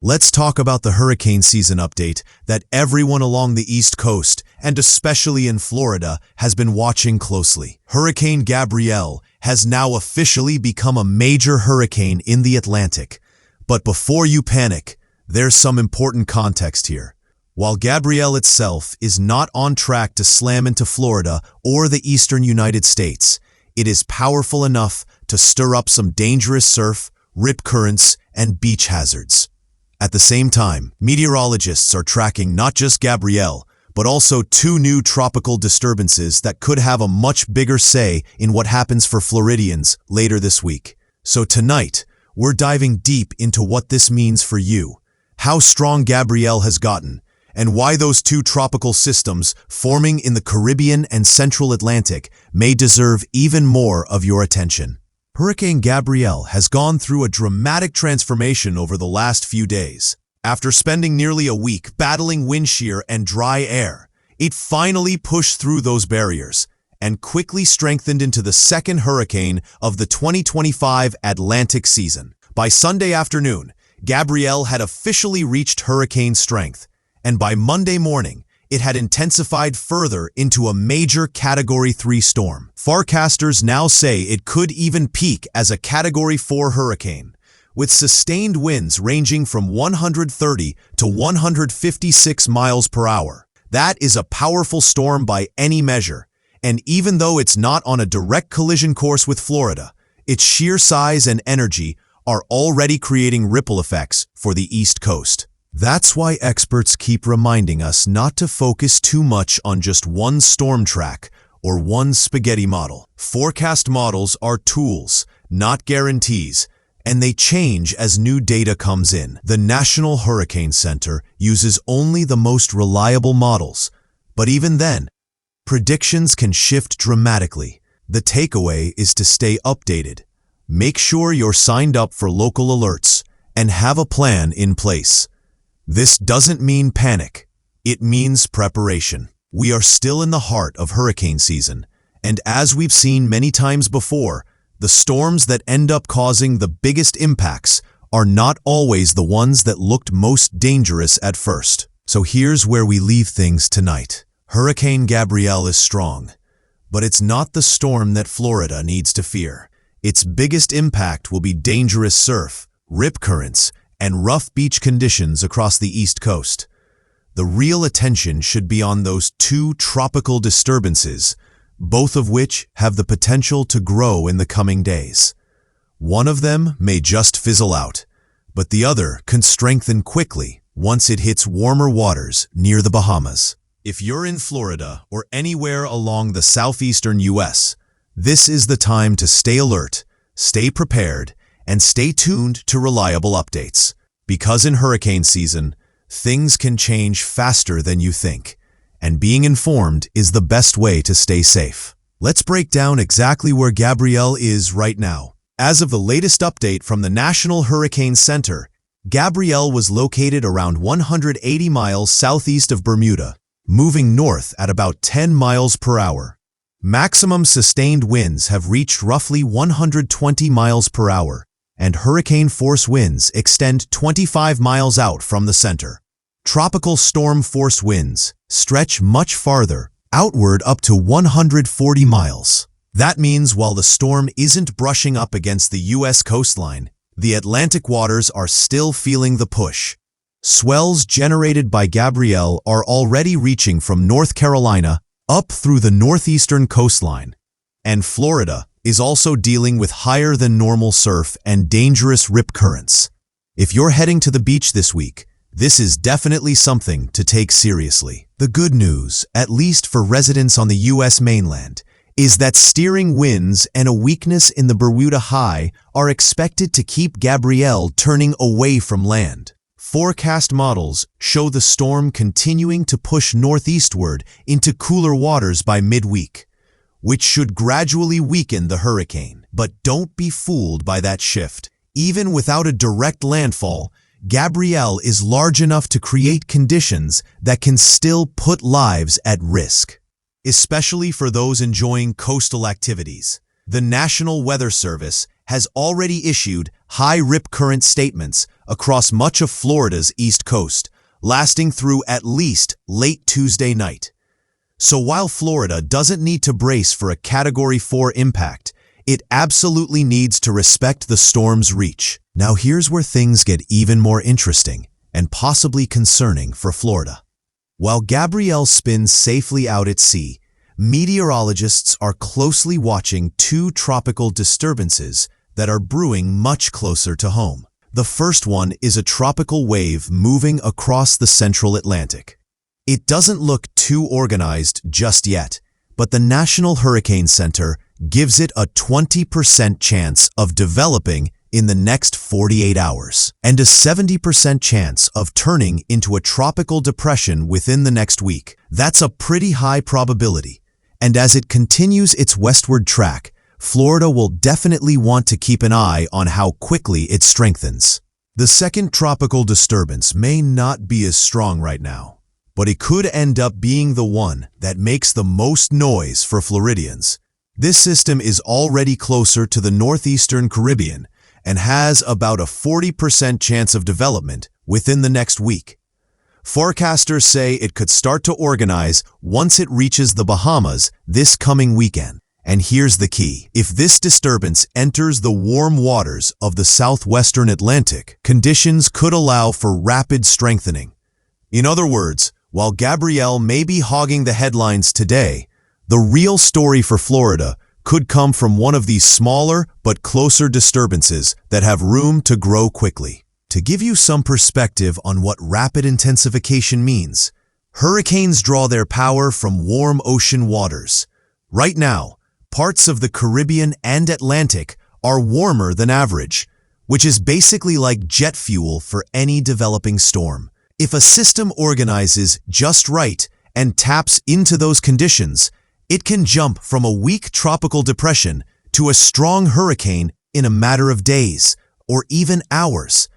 Let's talk about the hurricane season update that everyone along the East Coast, and especially in Florida, has been watching closely. Hurricane Gabrielle has now officially become a major hurricane in the Atlantic. But before you panic, there's some important context here. While Gabrielle itself is not on track to slam into Florida or the eastern United States, it is powerful enough to stir up some dangerous surf, rip currents, and beach hazards. At the same time, meteorologists are tracking not just Gabrielle, but also two new tropical disturbances that could have a much bigger say in what happens for Floridians later this week. So tonight, we're diving deep into what this means for you, how strong Gabrielle has gotten, and why those two tropical systems forming in the Caribbean and Central Atlantic may deserve even more of your attention. Hurricane Gabrielle has gone through a dramatic transformation over the last few days. After spending nearly a week battling wind shear and dry air, it finally pushed through those barriers and quickly strengthened into the second hurricane of the 2025 Atlantic season. By Sunday afternoon, Gabrielle had officially reached hurricane strength, and by Monday morning, it had intensified further into a major Category 3 storm. Forecasters now say it could even peak as a Category 4 hurricane, with sustained winds ranging from 130 to 156 miles per hour. That is a powerful storm by any measure, and even though it's not on a direct collision course with Florida, its sheer size and energy are already creating ripple effects for the East Coast. That's why experts keep reminding us not to focus too much on just one storm track or one spaghetti model. Forecast models are tools, not guarantees, and they change as new data comes in. The National Hurricane Center uses only the most reliable models, but even then, predictions can shift dramatically. The takeaway is to stay updated. Make sure you're signed up for local alerts and have a plan in place. This doesn't mean panic. It means preparation. We are still in the heart of hurricane season, and as we've seen many times before, the storms that end up causing the biggest impacts are not always the ones that looked most dangerous at first. So here's where we leave things tonight. Hurricane Gabrielle is strong, but it's not the storm that Florida needs to fear. Its biggest impact will be dangerous surf, rip currents, and rough beach conditions across the East Coast. The real attention should be on those two tropical disturbances, both of which have the potential to grow in the coming days. One of them may just fizzle out, but the other can strengthen quickly once it hits warmer waters near the Bahamas. If you're in Florida or anywhere along the southeastern U.S., this is the time to stay alert, stay prepared, and stay tuned to reliable updates. Because in hurricane season, things can change faster than you think, and being informed is the best way to stay safe. Let's break down exactly where Gabrielle is right now. As of the latest update from the National Hurricane Center, Gabrielle was located around 180 miles southeast of Bermuda, moving north at about 10 miles per hour. Maximum sustained winds have reached roughly 120 miles per hour, and hurricane-force winds extend 25 miles out from the center. Tropical storm-force winds stretch much farther, outward up to 140 miles. That means while the storm isn't brushing up against the U.S. coastline, the Atlantic waters are still feeling the push. Swells generated by Gabrielle are already reaching from North Carolina up through the northeastern coastline, and Florida is also dealing with higher than normal surf and dangerous rip currents. If you're heading to the beach this week, this is definitely something to take seriously. The good news, at least for residents on the U.S. mainland, is that steering winds and a weakness in the Bermuda High are expected to keep Gabrielle turning away from land. Forecast models show the storm continuing to push northeastward into cooler waters by midweek, which should gradually weaken the hurricane. But don't be fooled by that shift. Even without a direct landfall, Gabrielle is large enough to create conditions that can still put lives at risk, especially for those enjoying coastal activities. The National Weather Service has already issued high rip current statements across much of Florida's east coast, lasting through at least late Tuesday night. So while Florida doesn't need to brace for a Category 4 impact, it absolutely needs to respect the storm's reach. Now here's where things get even more interesting and possibly concerning for Florida. While Gabrielle spins safely out at sea, meteorologists are closely watching two tropical disturbances that are brewing much closer to home. The first one is a tropical wave moving across the central Atlantic. It doesn't look too organized just yet, but the National Hurricane Center gives it a 20% chance of developing in the next 48 hours, and a 70% chance of turning into a tropical depression within the next week. That's a pretty high probability, and as it continues its westward track, Florida will definitely want to keep an eye on how quickly it strengthens. The second tropical disturbance may not be as strong right now, but it could end up being the one that makes the most noise for Floridians. This system is already closer to the northeastern Caribbean and has about a 40% chance of development within the next week. Forecasters say it could start to organize once it reaches the Bahamas this coming weekend. And here's the key. If this disturbance enters the warm waters of the southwestern Atlantic, conditions could allow for rapid strengthening. In other words, while Gabrielle may be hogging the headlines today, the real story for Florida could come from one of these smaller but closer disturbances that have room to grow quickly. To give you some perspective on what rapid intensification means, hurricanes draw their power from warm ocean waters. Right now, parts of the Caribbean and Atlantic are warmer than average, which is basically like jet fuel for any developing storm. If a system organizes just right and taps into those conditions, it can jump from a weak tropical depression to a strong hurricane in a matter of days or even hours.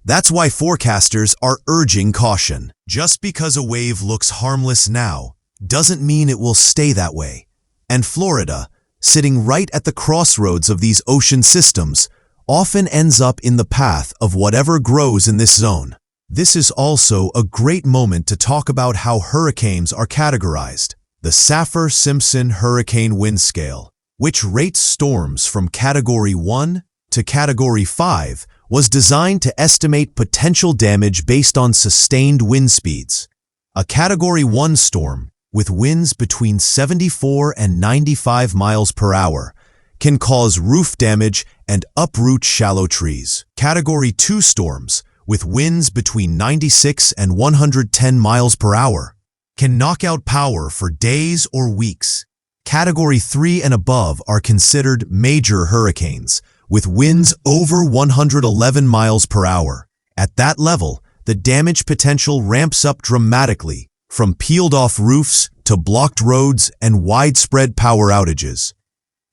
That's why forecasters are urging caution. Just because a wave looks harmless now doesn't mean it will stay that way. And Florida, sitting right at the crossroads of these ocean systems, often ends up in the path of whatever grows in this zone. This is also a great moment to talk about how hurricanes are categorized. The Saffir-Simpson Hurricane Wind Scale, which rates storms from Category 1 to Category 5, was designed to estimate potential damage based on sustained wind speeds. A Category 1 storm, with winds between 74 and 95 miles per hour, can cause roof damage and uproot shallow trees. Category 2 storms, with winds between 96 and 110 miles per hour, can knock out power for days or weeks. Category 3 and above are considered major hurricanes, with winds over 111 miles per hour. At that level, the damage potential ramps up dramatically, from peeled-off roofs to blocked roads and widespread power outages.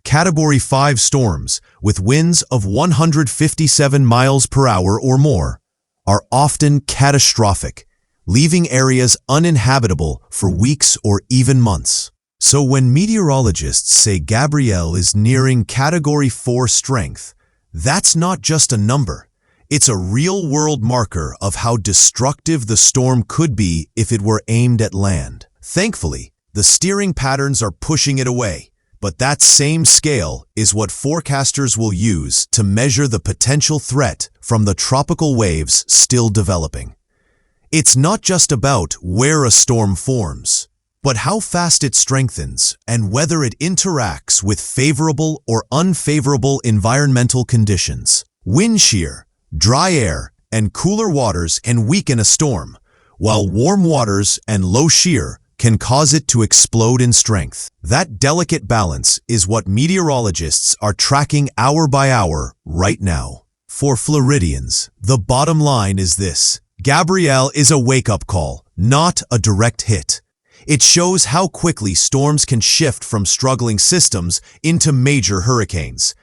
Category 5 storms, with winds of 157 miles per hour or more, are often catastrophic, leaving areas uninhabitable for weeks or even months. So when meteorologists say Gabrielle is nearing Category 4 strength, that's not just a number. It's a real-world marker of how destructive the storm could be if it were aimed at land. Thankfully, the steering patterns are pushing it away, but that same scale is what forecasters will use to measure the potential threat from the tropical waves still developing. It's not just about where a storm forms, but how fast it strengthens and whether it interacts with favorable or unfavorable environmental conditions. Wind shear, dry air, and cooler waters can weaken a storm, while warm waters and low shear can cause it to explode in strength. That delicate balance is what meteorologists are tracking hour by hour right now. For Floridians, the bottom line is this: Gabrielle is a wake-up call, not a direct hit. It shows how quickly storms can shift from struggling systems into major hurricanes.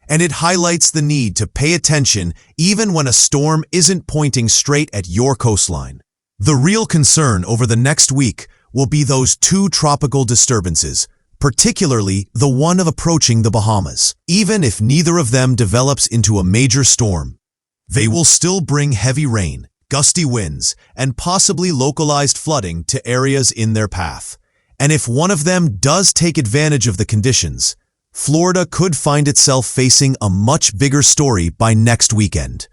And it highlights the need to pay attention even when a storm isn't pointing straight at your coastline. The real concern over the next week will be those two tropical disturbances, particularly the one approaching the Bahamas. Even if neither of them develops into a major storm, They will still bring heavy rain, gusty winds, and possibly localized flooding to areas in their path. And if one of them does take advantage of the conditions, Florida could find itself facing a much bigger story by next weekend.